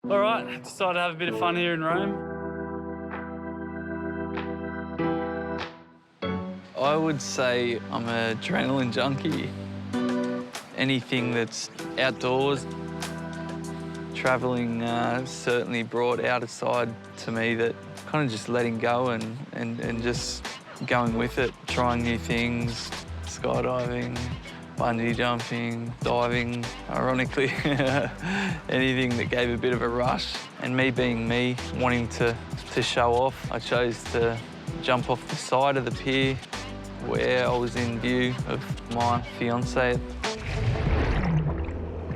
All right, decided to have a bit of fun here in Rome. I would say I'm an adrenaline junkie. Anything that's outdoors, travelling certainly brought out a side to me that kind of just letting go and just going with it, trying new things, skydiving, bungee jumping, diving, ironically, anything that gave a bit of a rush. And me being me, wanting to show off, I chose to jump off the side of the pier where I was in view of my fiancée.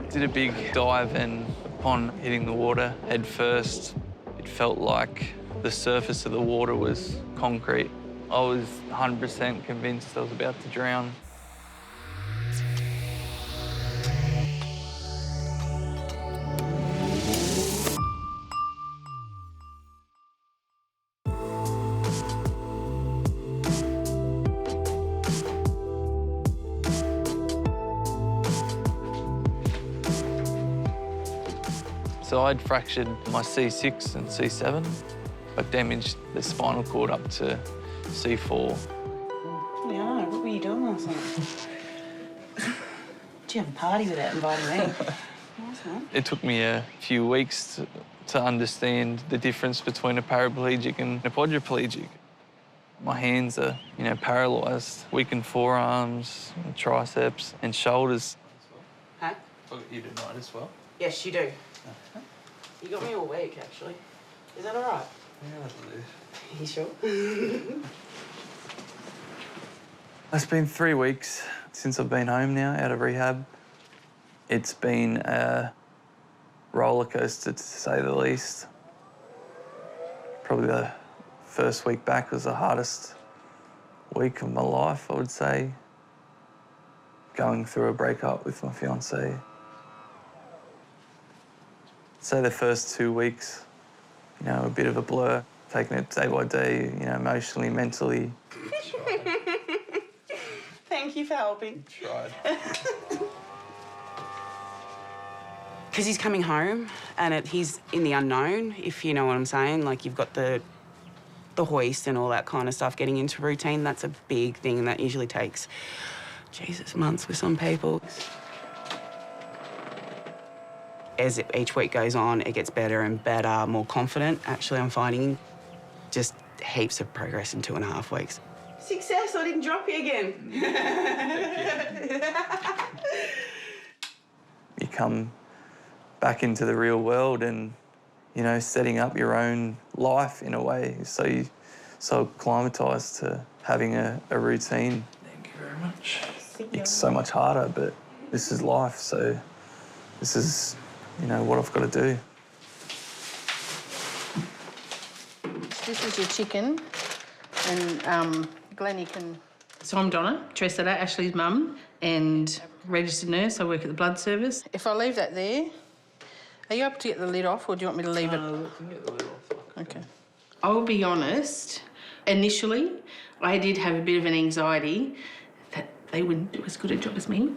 Did a big dive, and upon hitting the water head first, it felt like the surface of the water was concrete. I was 100% convinced I was about to drown. So I'd fractured my C6 and C7. I damaged the spinal cord up to C4. Yeah, what were you doing last night? Did you have a party without inviting me? Nice, man. It took me a few weeks to understand the difference between a paraplegic and a quadriplegic. My hands are, paralysed, weakened forearms, and triceps and shoulders. Huh? I got you tonight as well. Yes, you do. You got me all week, actually. Is that all right? Yeah, I do. You sure? It's been 3 weeks since I've been home now, out of rehab. It's been a roller coaster, to say the least. Probably the first week back was the hardest week of my life, I would say. Going through a breakup with my fiancée. Say the first 2 weeks, a bit of a blur, taking it day by day, emotionally, mentally. Thank you for helping. Tried. Because he's coming home and he's in the unknown, if you know what I'm saying. Like, you've got the hoist and all that kind of stuff. Getting into routine, that's a big thing, and that usually takes, Jesus, months with some people. As each week goes on, it gets better and better, more confident. Actually, I'm finding just heaps of progress in 2.5 weeks. Success, I didn't drop you again. You come back into the real world and, setting up your own life in a way. So you're so acclimatised to having a routine. Thank you very much. It's so much harder, but this is life, so this is, what I've got to do. This is your chicken, and Glennie can... So I'm Donna Treseder, Ashley's mum, and registered nurse. I work at the blood service. If I leave that there, are you able to get the lid off, or do you want me to leave it? We can get the lid off. Okay. I'll be honest, initially, I did have a bit of an anxiety that they wouldn't do as good a job as me,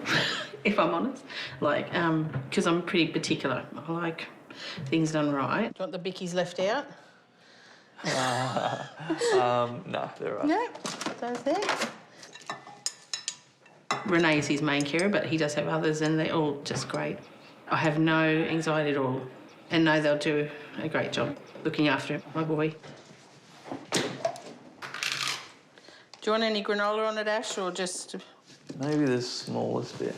if I'm honest. Like, because I'm pretty particular. I like things done right. Do you want the bickies left out? No, they're right. No, those there. Renee's his main carer, but he does have others, and they're all just great. I have no anxiety at all, and know they'll do a great job looking after my boy. Do you want any granola on it, Ash, or just... Maybe the smallest bit.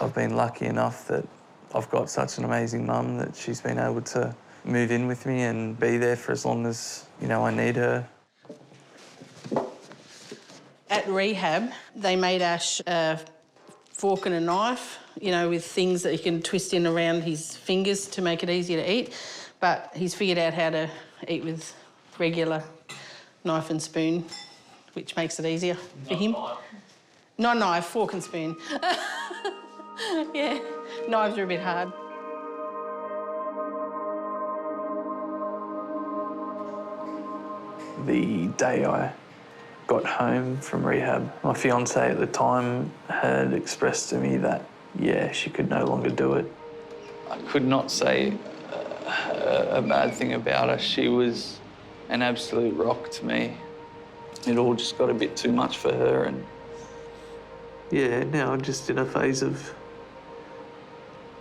I've been lucky enough that I've got such an amazing mum that she's been able to move in with me and be there for as long as, I need her. At rehab, they made Ash a fork and a knife, with things that he can twist in around his fingers to make it easier to eat. But he's figured out how to eat with regular knife and spoon, which makes it easier for him. Not knife, fork and spoon. Yeah, knives are a bit hard. The day I got home from rehab, my fiancée at the time had expressed to me that, she could no longer do it. I could not say a bad thing about her. She was an absolute rock to me. It all just got a bit too much for her, and yeah, now I'm just in a phase of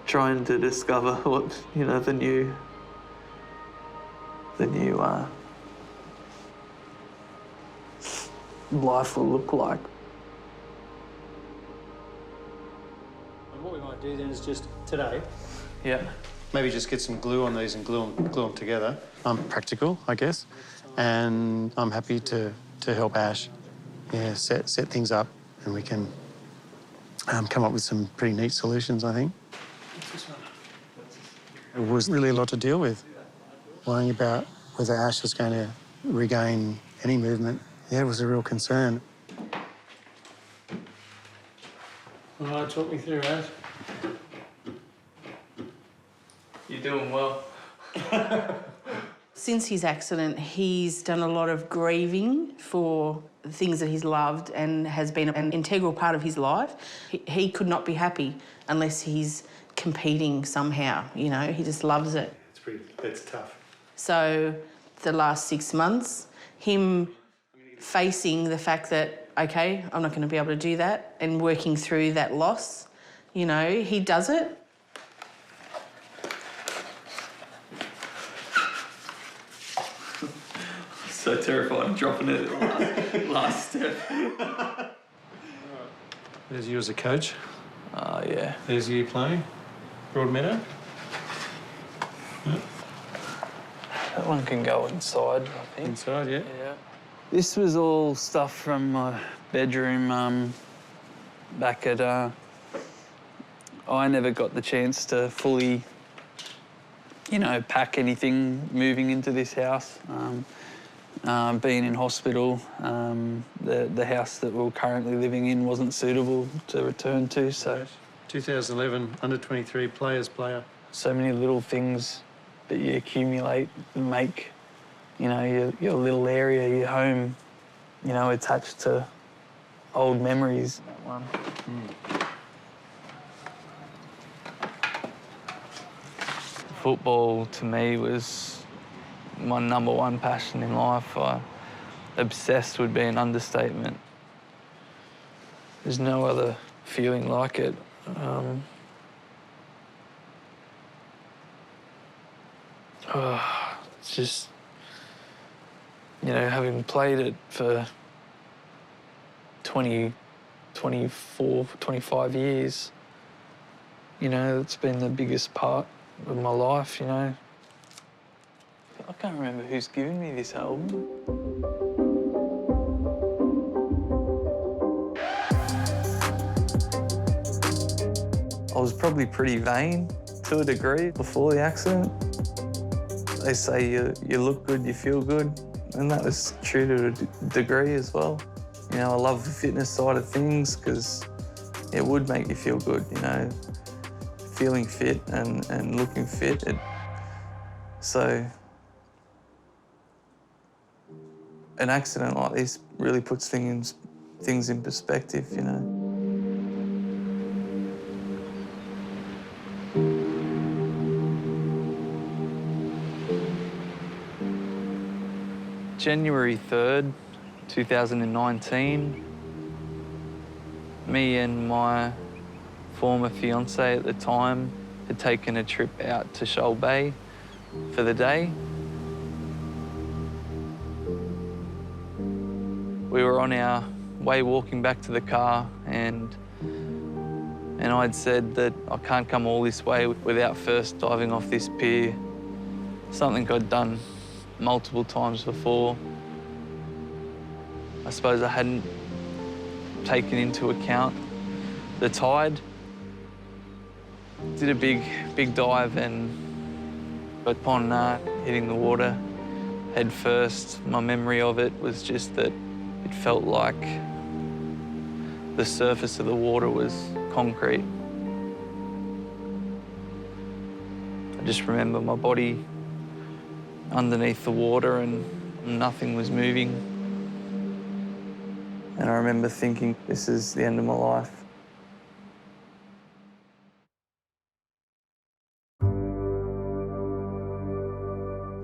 trying to discover what, you know, the new life will look like. What we might do then is just today, Yeah. maybe just get some glue on these and glue them together. I'm practical, I guess, and I'm happy to help Ash, yeah, set things up, and we can come up with some pretty neat solutions, I think. It was really a lot to deal with, worrying about whether Ash was going to regain any movement. Yeah, it was a real concern. All right, talk me through, Ash. You're doing well. Since his accident, he's done a lot of grieving for things that he's loved and has been an integral part of his life. He could not be happy unless he's competing somehow, you know, he just loves it. That's tough. So the last 6 months, him facing the fact that, OK, I'm not going to be able to do that, and working through that loss, you know, he does it. So terrified of dropping it at the last step. There's you as a coach. Yeah. There's you playing. Broadmeadow. Yeah. That one can go inside, I think. Inside, yeah. Yeah. This was all stuff from my bedroom back at... I never got the chance to fully, you know, pack anything moving into this house. Being in hospital, the house that we're currently living in wasn't suitable to return to, so... 2011 under-23 player. So many little things that you accumulate and make, you know, your little area, your home, you know, attached to old memories. That one. Football, to me, was my #1 passion in life. Obsessed would be an understatement. There's no other feeling like it. It's just, you know, having played it for 20, 24, 25 years, you know, it's been the biggest part of my life, you know. I can't remember who's given me this album. I was probably pretty vain to a degree before the accident. They say you look good, you feel good, and that was true to a degree as well. You know, I love the fitness side of things because it would make you feel good, you know, feeling fit and looking fit. So an accident like this really puts things in perspective, you know. January 3rd, 2019, me and my former fiancée at the time had taken a trip out to Shoal Bay for the day. We were on our way walking back to the car, and I'd said that I can't come all this way without first diving off this pier, something I'd done multiple times before. I suppose I hadn't taken into account the tide. Did a big dive, and upon hitting the water head first, my memory of it was just that it felt like the surface of the water was concrete. I just remember my body underneath the water and nothing was moving. And I remember thinking, this is the end of my life.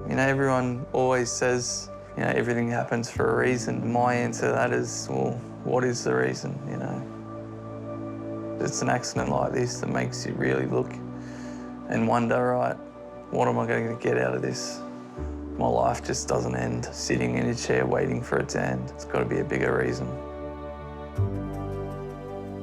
You know, everyone always says, you know, everything happens for a reason. My answer to that is, well, what is the reason, you know? It's an accident like this that makes you really look and wonder, right, what am I going to get out of this? My life just doesn't end sitting in a chair waiting for it to end. It's got to be a bigger reason.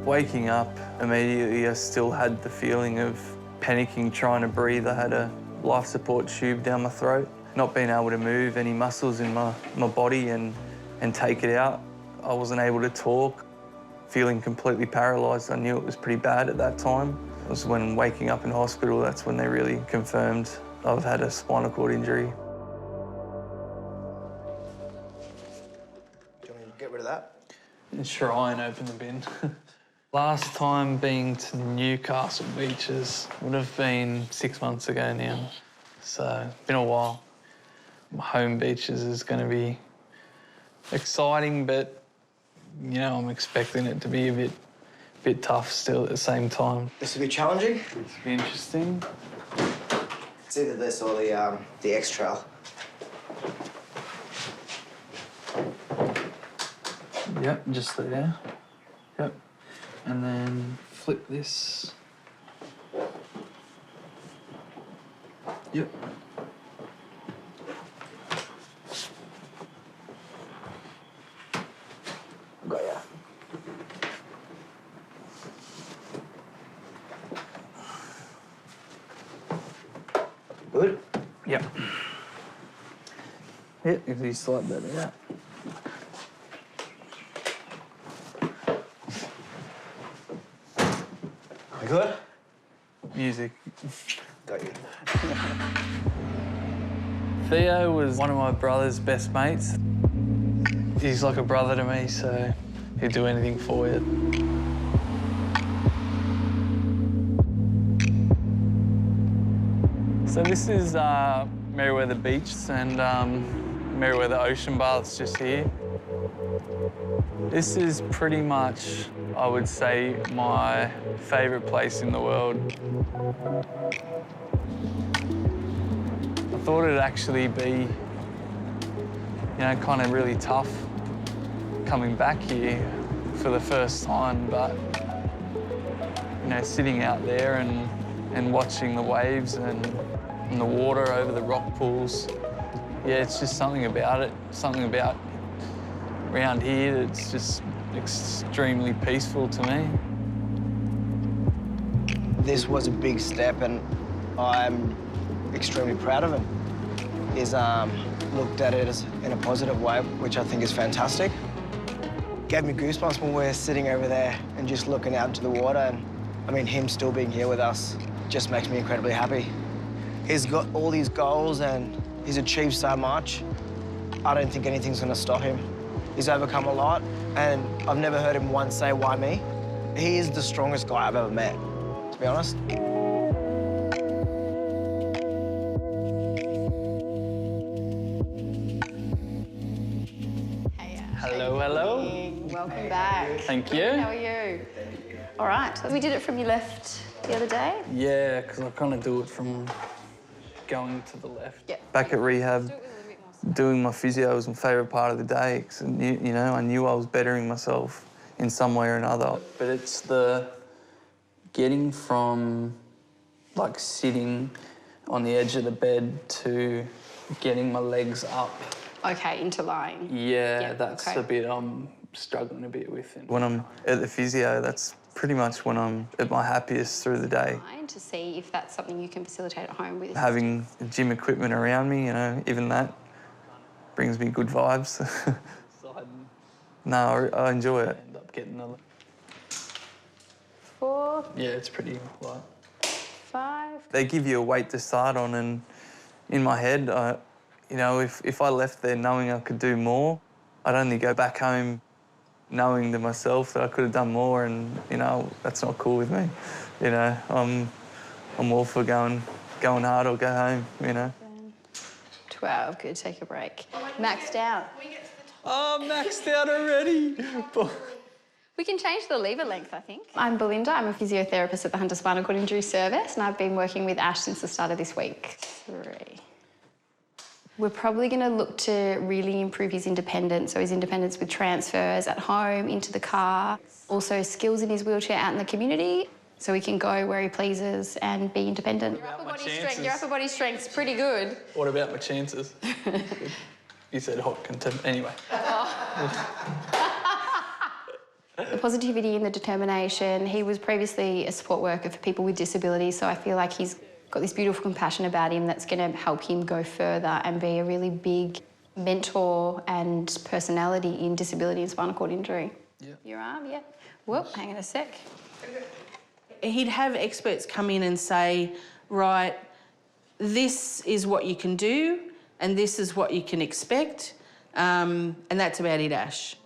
Waking up, immediately I still had the feeling of panicking, trying to breathe. I had a life support tube down my throat, not being able to move any muscles in my body and take it out. I wasn't able to talk, feeling completely paralysed. I knew it was pretty bad at that time. It was when waking up in hospital, that's when they really confirmed I've had a spinal cord injury. Do you want me to get rid of that? Try and open the bin. Last time being to Newcastle beaches would have been 6 months ago now. So, been a while. Home beaches is going to be exciting, but, you know, I'm expecting it to be a bit tough still at the same time. This will be challenging. This will be interesting. It's either this or the X Trail. Yep, just there. Yep. And then flip this. Yep. Got ya. Good? Yep. Yep, if you slide that out. We good? Music. Got you. Theo was one of my brother's best mates. He's like a brother to me, so he'd do anything for you. So this is Merewether Beach and Merewether Ocean Baths just here. This is pretty much, I would say, my favourite place in the world. I thought it'd actually be, you know, kind of really tough coming back here for the first time, but, you know, sitting out there and watching the waves and the water over the rock pools, yeah, it's just something about it, something about around here that's just extremely peaceful to me. This was a big step and I'm extremely proud of him. He's looked at it as in a positive way, which I think is fantastic. Gave me goosebumps when we're sitting over there and just looking out into the water. And I mean, him still being here with us just makes me incredibly happy. He's got all these goals and he's achieved so much. I don't think anything's gonna stop him. He's overcome a lot, and I've never heard him once say, why me? He is the strongest guy I've ever met, to be honest. Hello, hello. Welcome back. Thank you. How are you? All right. So we did it from you left the other day. Yeah, because I kind of do it from going to the left. Yep. Back at rehab, doing my physio was my favourite part of the day because, you know, I knew I was bettering myself in some way or another. But it's the getting from, like, sitting on the edge of the bed to getting my legs up. Okay, into lying. Yeah, Yep, that's okay. a bit I'm struggling a bit with. When I'm at the physio, that's pretty much when I'm at my happiest through the day. To see if that's something you can facilitate at home with. Having gym equipment around me, you know, even that brings me good vibes. No, I enjoy it. End up getting another. 4, Yeah, it's pretty light. 5. They give you a weight to start on, and in my head, you know, if I left there knowing I could do more, I'd only go back home knowing to myself that I could have done more, and, you know, that's not cool with me. You know, I'm all for going hard or go home, you know. 12, good, take a break. Maxed out. Oh, I'm maxed out already. We can change the lever length, I think. I'm Belinda, I'm a physiotherapist at the Hunter Spinal Cord Injury Service, and I've been working with Ash since the start of this week. 3. We're probably going to look to really improve his independence, so his independence with transfers at home, into the car, also skills in his wheelchair out in the community, so he can go where he pleases and be independent. Your upper body strength's pretty good. What about my chances? You said hot contempt. Anyway. The positivity and the determination. He was previously a support worker for people with disabilities, so I feel like he's got this beautiful compassion about him that's going to help him go further and be a really big mentor and personality in disability and spinal cord injury. Yeah. Your arm, yeah. Whoop, hang on a sec. He'd have experts come in and say, right, this is what you can do and this is what you can expect, and that's about it, Ash.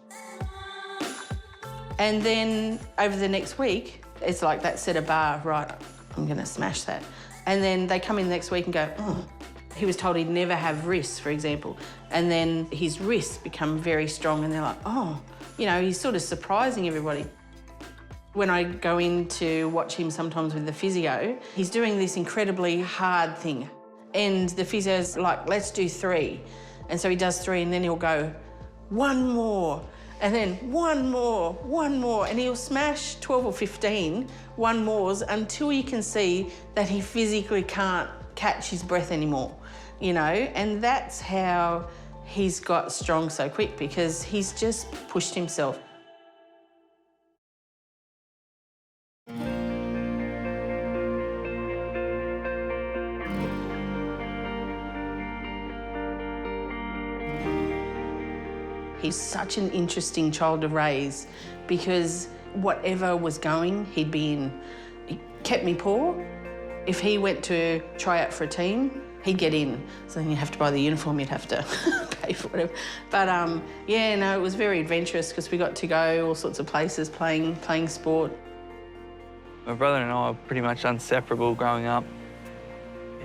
And then over the next week, it's like that set a bar, right, I'm going to smash that. And then they come in the next week and go, oh, he was told he'd never have wrists, for example. And then his wrists become very strong and they're like, oh, you know, he's sort of surprising everybody. When I go in to watch him sometimes with the physio, he's doing this incredibly hard thing. And the physio's like, let's do 3. And so he does 3 and then he'll go, 1 more. And then 1 more, 1 more. And he'll smash 12 or 15 1 mores until you can see that he physically can't catch his breath anymore, you know? And that's how he's got strong so quick, because he's just pushed himself. He's such an interesting child to raise because whatever was going, he'd be in. He kept me poor. If he went to try out for a team, he'd get in. So then you'd have to buy the uniform, you'd have to pay for whatever. But yeah, no, it was very adventurous because we got to go all sorts of places playing sport. My brother and I were pretty much inseparable growing up.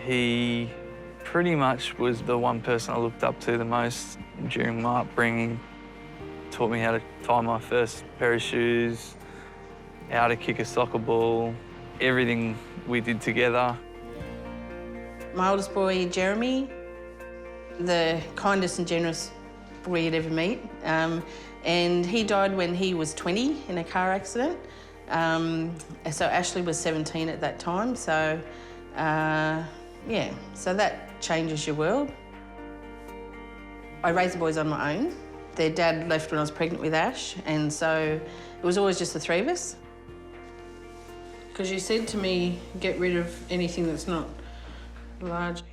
He pretty much was the one person I looked up to the most during my upbringing. Taught me how to tie my first pair of shoes, how to kick a soccer ball, everything we did together. My oldest boy, Jeremy, the kindest and generous boy you'd ever meet. And he died when he was 20 in a car accident. So Ashley was 17 at that time. So, yeah, so that changes your world. I raised the boys on my own. Their dad left when I was pregnant with Ash, and so it was always just the 3 of us. Because you said to me, get rid of anything that's not large.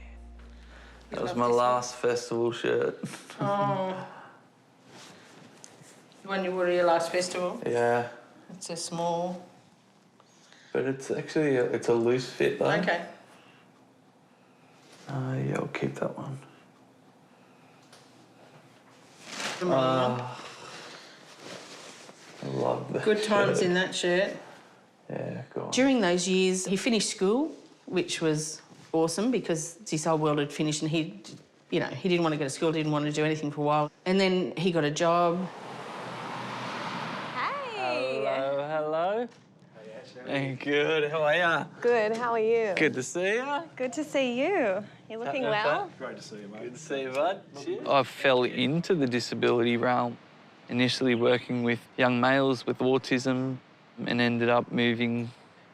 That was my last festival shirt. Oh. When you wore your last festival? Yeah. It's a small. But it's actually it's a loose fit though. Okay. Yeah, I'll keep that one. I love that. Good times shirt. in that shirt. Yeah, go on. During those years, he finished school, which was awesome because his whole world had finished and he didn't want to go to school, didn't want to do anything for a while. And then he got a job. Hey! Hello, hello. Hey, good, how are ya? Good, how are you? Good to see ya. Good to see you. You're looking well. Great to see you, mate. Good to see you, bud. Cheers. I fell into the disability realm, initially working with young males with autism and ended up moving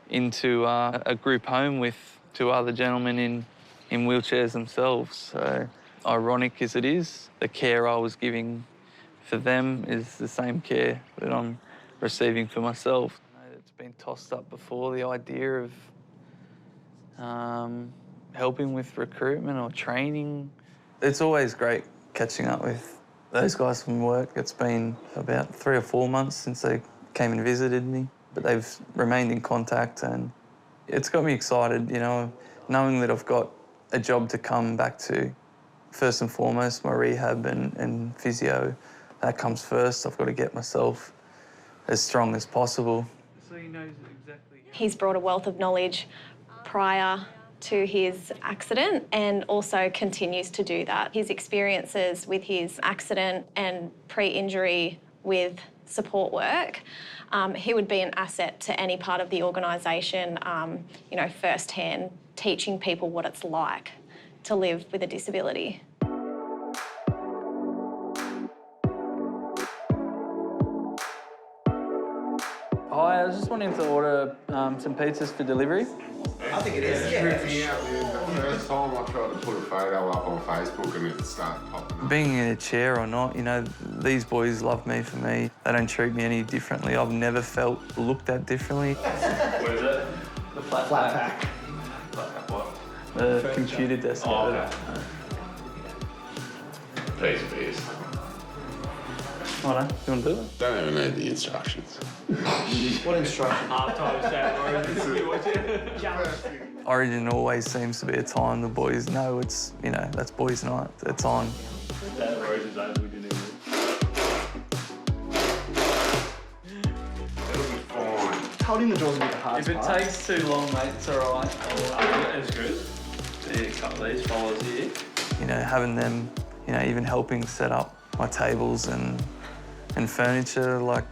into a group home with 2 other gentlemen in wheelchairs themselves. So ironic as it is, the care I was giving for them is the same care that I'm receiving for myself. It's been tossed up before, the idea of helping with recruitment or training. It's always great catching up with those guys from work. It's been about 3 or 4 months since they came and visited me, but they've remained in contact and it's got me excited, you know, knowing that I've got a job to come back to. First and foremost, my rehab and physio, that comes first. I've got to get myself as strong as possible. So he knows exactly. He's brought a wealth of knowledge prior to his accident and also continues to do that. His experiences with his accident and pre-injury with support work, he would be an asset to any part of the organisation, you know, firsthand, teaching people what it's like to live with a disability. Hi, I was just wanting to order some pizzas for delivery. I think it is. Yeah. Tripping out, man. The first time I tried to put a photo up on Facebook and it started popping up. Being in a chair or not, you know, these boys love me for me. They don't treat me any differently. I've never felt looked at differently. What is it? The flat pack. Flat pack what? The computer desk. Oh, okay. Please, please. Alright, you want to do it? Don't even need the instructions. What instruction? Half-time chat, Origin always seems to be a time the boys know it's, you know, that's boys' night. It's on. That Origin's over, we didn't even. It'll be fine. Holding the doors a bit hard. If it takes too long, mate, it's alright. That's good. So yeah, cut these followers here. You know, having them, you know, even helping set up my tables and furniture, like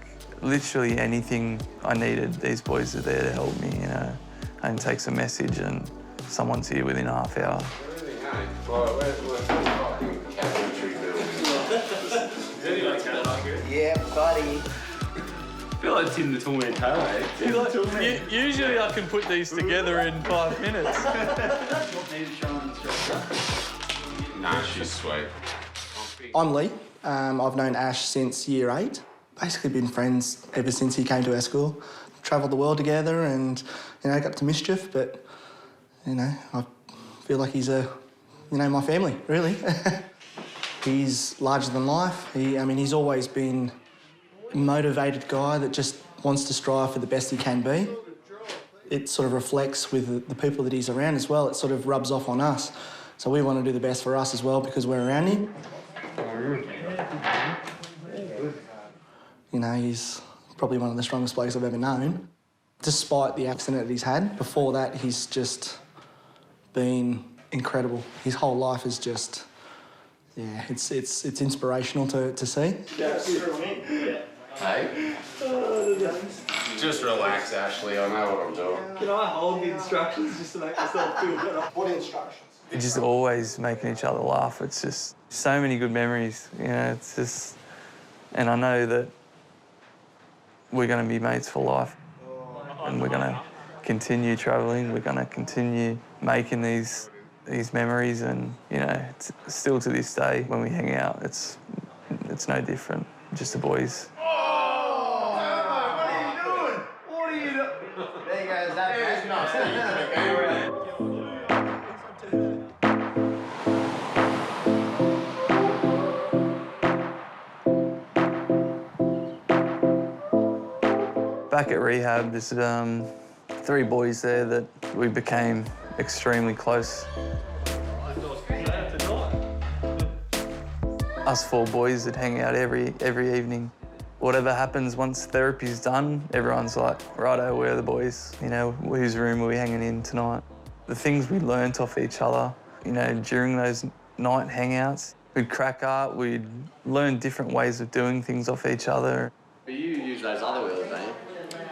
literally anything I needed, these boys are there to help me, you know. And takes a message and someone's here within a half hour. Everything, hey? Like, we're fucking cabinetry building. Yeah, buddy. I feel like Tim the Toolman Taylor, Usually I can put these together in 5 minutes. Nah, she's sweet. I'm Lee. I've known Ash since year 8. Basically been friends ever since he came to our school. Travelled the world together and, you know, got to mischief, but, you know, I feel like he's my family, really. He's larger than life. He's always been a motivated guy that just wants to strive for the best he can be. It sort of reflects with the people that he's around as well. It sort of rubs off on us. So we want to do the best for us as well because we're around him. You know, he's probably one of the strongest blokes I've ever known. Despite the accident that he's had, before that, he's just been incredible. His whole life is just, yeah, it's inspirational to see. Hey? Just relax, Ashley. I know what I'm doing. Can I hold the instructions just to make myself feel better? What instructions? We're just always making each other laugh. It's just so many good memories, you know, it's just... And I know that we're going to be mates for life and we're going to continue travelling, we're going to continue making these memories and, you know, it's still to this day when we hang out, it's no different, just the boys. There you go, that's nice. Back at rehab, there's 3 boys there that we became extremely close. Us 4 boys that hang out every evening. Whatever happens once therapy's done, everyone's like, righto, we're the boys. You know, whose room are we hanging in tonight? The things we learnt off each other, you know, during those night hangouts, we'd crack up, we'd learn different ways of doing things off each other. But you use those other wheels, don't you?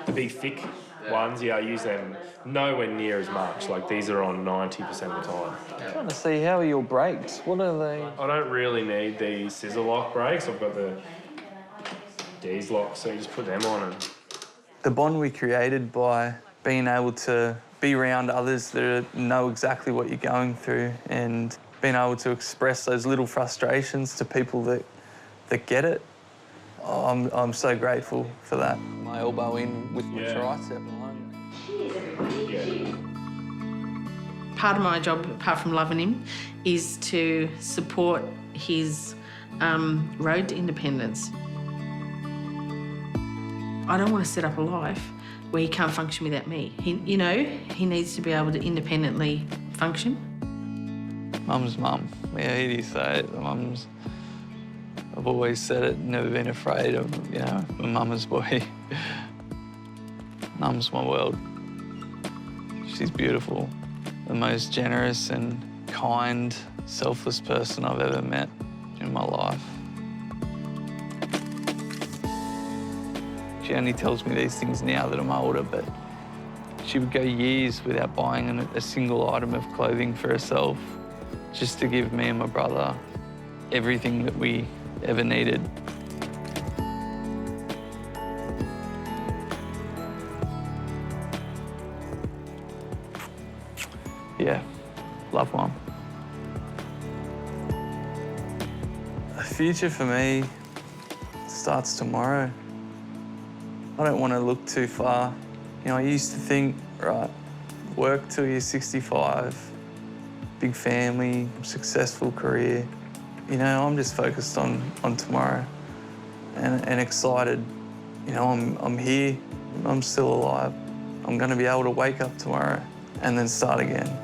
The big thick ones, yeah, I use them nowhere near as much. Like these are on 90% of the time. I'm trying to see, how are your brakes? What are they? I don't really need these scissor lock brakes. I've got the D's lock, so you just put them on and... The bond we created by being able to be around others that know exactly what you're going through and being able to express those little frustrations to people that get it. I'm so grateful for that. My elbow in with my tricep line. Yeah. Part of my job, apart from loving him, is to support his road to independence. I don't want to set up a life where he can't function without me. He needs to be able to independently function. Mum's mum. Yeah, he did say it. Mum's... I've always said it, never been afraid of, you know, a mama's boy. Mum's my world. She's beautiful. The most generous and kind, selfless person I've ever met in my life. She only tells me these things now that I'm older, but she would go years without buying a single item of clothing for herself, just to give me and my brother everything that we ever needed. loved one. The future for me starts tomorrow. I don't want to look too far. You know, I used to think, right, work till you're 65, big family, successful career. You know, I'm just focused on tomorrow and excited. You know, I'm here, I'm still alive. I'm going to be able to wake up tomorrow and then start again.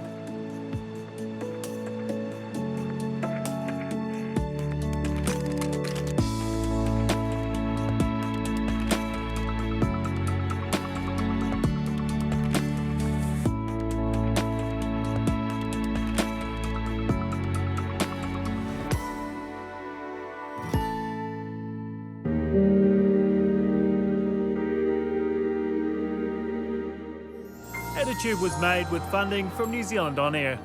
Attitude was made with funding from New Zealand On Air.